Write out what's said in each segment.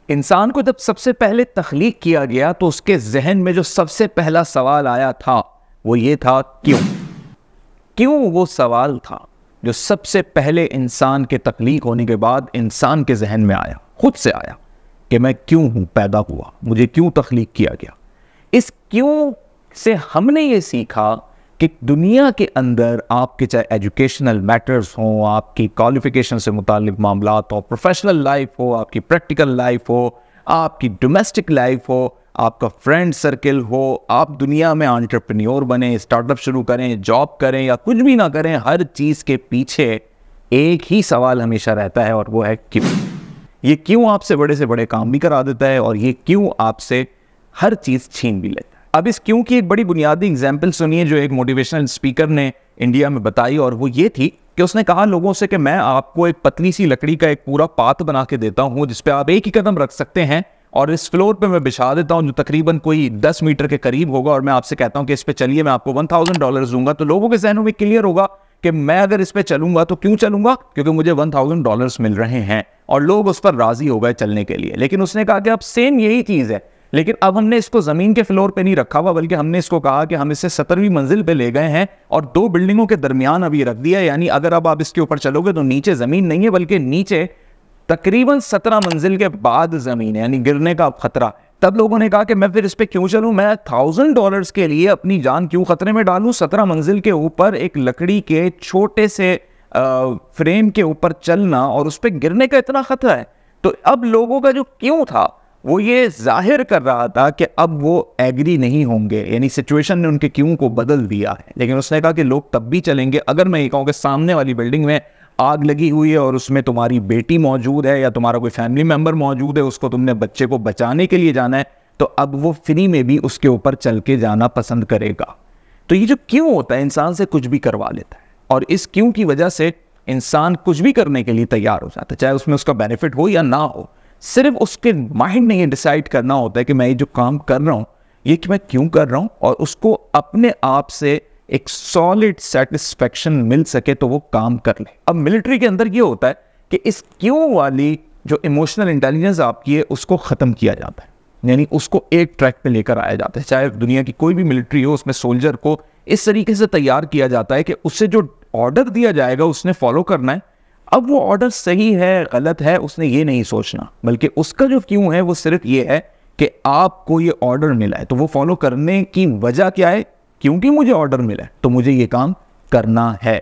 इंसान को जब सबसे पहले तख्लीक किया गया तो उसके जहन में जो सबसे पहला सवाल आया था वो ये था क्यों। क्यों वो सवाल था जो सबसे पहले इंसान के तख्लीक होने के बाद इंसान के जहन में आया, खुद से आया कि मैं क्यों हूं, पैदा हुआ, मुझे क्यों तख्लीक किया गया। इस क्यों से हमने ये सीखा कि दुनिया के अंदर आपके चाहे एजुकेशनल मैटर्स हों, आपकी क्वालिफिकेशन से मुताल्लिक मामलात हो, प्रोफेशनल लाइफ हो, आपकी प्रैक्टिकल लाइफ हो, आपकी डोमेस्टिक लाइफ हो, आपका फ्रेंड सर्किल हो, आप दुनिया में एंटरप्रेन्योर बने, स्टार्टअप शुरू करें, जॉब करें या कुछ भी ना करें, हर चीज़ के पीछे एक ही सवाल हमेशा रहता है और वो है क्यों। ये क्यों आपसे बड़े से बड़े काम भी करा देता है और ये क्यों आपसे हर चीज़ छीन भी लेता है। अब इस क्यों की एक बड़ी बुनियादी एग्जाम्पल सुनिए जो एक मोटिवेशनल स्पीकर ने इंडिया में बताई, और वो ये थी कि उसने कहा लोगों से कि मैं आपको एक पतली सी लकड़ी का एक पूरा पाथ बना के देता हूं जिस पे आप एक ही कदम रख सकते हैं और इस फ्लोर पे मैं बिछा देता हूं जो तकरीबन कोई 10 मीटर के करीब होगा, और मैं आपसे कहता हूं कि इस पे चलिए, मैं आपको $1000 दूंगा। तो लोगों के जहनों में क्लियर होगा कि मैं अगर इस पे चलूंगा तो क्यों चलूंगा, क्योंकि मुझे $1000 मिल रहे हैं, और लोग उस पर राजी हो गए चलने के लिए। लेकिन उसने कहा कि अब सेम यही चीज है, लेकिन अब हमने इसको जमीन के फ्लोर पे नहीं रखा हुआ, बल्कि हमने इसको कहा कि हम इसे 17वीं मंजिल पे ले गए हैं और 2 बिल्डिंगों के दरमियान अभी रख दिया। यानी अगर अब आप इसके ऊपर चलोगे तो नीचे जमीन नहीं है, बल्कि नीचे तकरीबन 17 मंजिल के बाद जमीन है, यानी गिरने का खतरा है। तब लोगों ने कहा कि मैं फिर इस पे क्यों चलूं, मैं $1000 के लिए अपनी जान क्यों खतरे में डालूं। 17 मंजिल के ऊपर एक लकड़ी के छोटे से फ्रेम के ऊपर चलना और उस पर गिरने का इतना खतरा है। तो अब लोगों का जो क्यों था वो ये जाहिर कर रहा था कि अब वो एग्री नहीं होंगे, यानी सिचुएशन ने उनके क्यों को बदल दिया है। लेकिन उसने कहा कि लोग तब भी चलेंगे अगर मैं ये कहूँ कि सामने वाली बिल्डिंग में आग लगी हुई है और उसमें तुम्हारी बेटी मौजूद है या तुम्हारा कोई फैमिली मेंबर मौजूद है, उसको तुमने बच्चे को बचाने के लिए जाना है, तो अब वो फ्री में भी उसके ऊपर चल के जाना पसंद करेगा। तो ये जो क्यों होता है इंसान से कुछ भी करवा लेता है, और इस क्यों की वजह से इंसान कुछ भी करने के लिए तैयार हो जाता है, चाहे उसमें उसका बेनिफिट हो या ना हो। सिर्फ उसके माइंड ने ये डिसाइड करना होता है कि मैं ये जो काम कर रहा हूं ये कि मैं क्यों कर रहा हूं, और उसको अपने आप से एक सॉलिड सेटिस्फेक्शन मिल सके तो वो काम कर ले। अब मिलिट्री के अंदर ये होता है कि इस क्यों वाली जो इमोशनल इंटेलिजेंस आपकी है उसको खत्म किया जाता है, यानी उसको एक ट्रैक पे लेकर आया जाता है। चाहे दुनिया की कोई भी मिलिट्री हो, उसमें सोल्जर को इस तरीके से तैयार किया जाता है कि उससे जो ऑर्डर दिया जाएगा उसने फॉलो करना है। अब वो ऑर्डर सही है गलत है उसने ये नहीं सोचना, बल्कि उसका जो क्यों है वो सिर्फ ये है कि आपको ये ऑर्डर मिला है, तो वो फॉलो करने की वजह क्या है, क्योंकि मुझे ऑर्डर मिला है तो मुझे ये काम करना है।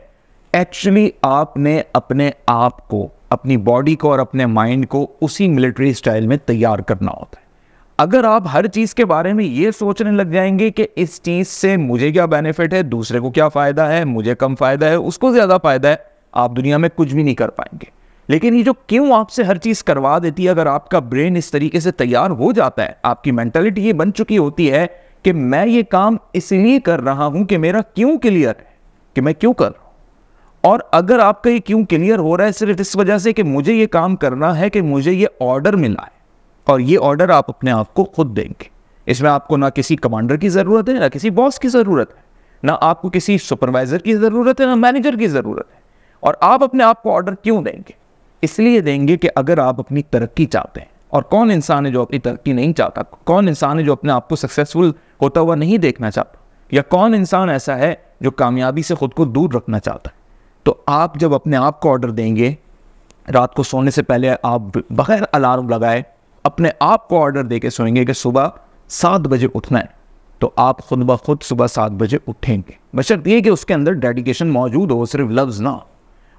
एक्चुअली आपने अपने आप को, अपनी बॉडी को और अपने माइंड को उसी मिलिट्री स्टाइल में तैयार करना होता है। अगर आप हर चीज के बारे में ये सोचने लग जाएंगे कि इस चीज से मुझे क्या बेनिफिट है, दूसरे को क्या फायदा है, मुझे कम फायदा है, उसको ज्यादा फायदा है, आप दुनिया में कुछ भी नहीं कर पाएंगे। लेकिन ये जो क्यों आपसे हर चीज करवा देती है, अगर आपका ब्रेन इस तरीके से तैयार हो जाता है, आपकी मेंटालिटी ये बन चुकी होती है कि मैं ये काम इसलिए कर रहा हूं कि मेरा क्यों क्लियर है कि मैं क्यों कर रहा हूं, और अगर आपका ये क्यों क्लियर हो रहा है सिर्फ इस वजह से कि मुझे ये काम करना है, कि मुझे ये ऑर्डर मिला है, और ये ऑर्डर आप अपने आप को खुद देंगे। इसमें आपको ना किसी कमांडर की जरूरत है, ना किसी बॉस की जरूरत है, ना आपको किसी सुपरवाइजर की जरूरत है, ना मैनेजर की जरूरत है। और आप अपने आप को ऑर्डर क्यों देंगे, इसलिए देंगे कि अगर आप अपनी तरक्की चाहते हैं, और कौन इंसान है जो अपनी तरक्की नहीं चाहता, कौन इंसान है जो अपने आप को सक्सेसफुल होता हुआ नहीं देखना चाहता, या कौन इंसान ऐसा है जो कामयाबी से खुद को दूर रखना चाहता है। तो आप जब अपने आप को ऑर्डर देंगे, रात को सोने से पहले आप बगैर अलार्म लगाए अपने आप को ऑर्डर देके सोएंगे कि सुबह 7 बजे उठना है, तो आप खुद ब खुद सुबह 7 बजे उठेंगे, बशर्ते ये कि उसके अंदर डेडिकेशन मौजूद हो, सिर्फ लफ्ज ना।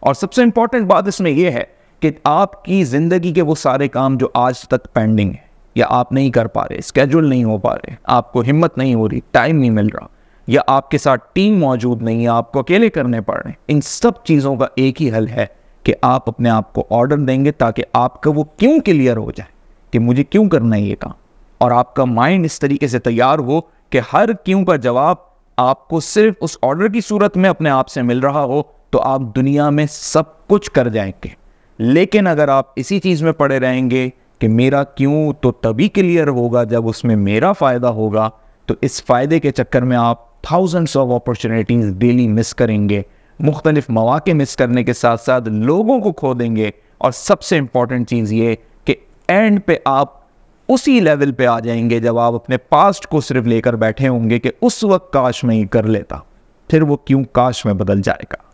और सबसे इंपॉर्टेंट बात इसमें यह है कि आपकी जिंदगी के वो सारे काम जो आज तक पेंडिंग है, या आप नहीं कर पा रहे, स्केड्यूल नहीं हो पा रहे, आपको हिम्मत नहीं हो रही, टाइम नहीं मिल रहा, या आपके साथ टीम मौजूद नहीं है, आपको अकेले करने पड़ रहे हैं, इन सब चीज़ों का एक ही हल है कि आप अपने आप को ऑर्डर देंगे, ताकि आपका वो क्यों क्लियर हो जाए कि मुझे क्यों करना है ये काम, और आपका माइंड इस तरीके से तैयार हो कि हर क्यों का जवाब आपको सिर्फ उस ऑर्डर की सूरत में अपने आप से मिल रहा हो, तो आप दुनिया में सब कुछ कर जाएंगे। लेकिन अगर आप इसी चीज में पड़े रहेंगे कि मेरा क्यों तो तभी क्लियर होगा जब उसमें मेरा फायदा होगा, तो इस फायदे के चक्कर में आप thousands of opportunities daily miss करेंगे, मुख्तलिफ मौके मिस करने के साथ साथ लोगों को खो देंगे, और सबसे इंपॉर्टेंट चीज ये कि एंड पे आप उसी लेवल पे आ जाएंगे जब आप अपने पास्ट को सिर्फ लेकर बैठे होंगे कि उस वक्त काश मैं ये कर लेता, फिर वो क्यों काश में बदल जाएगा।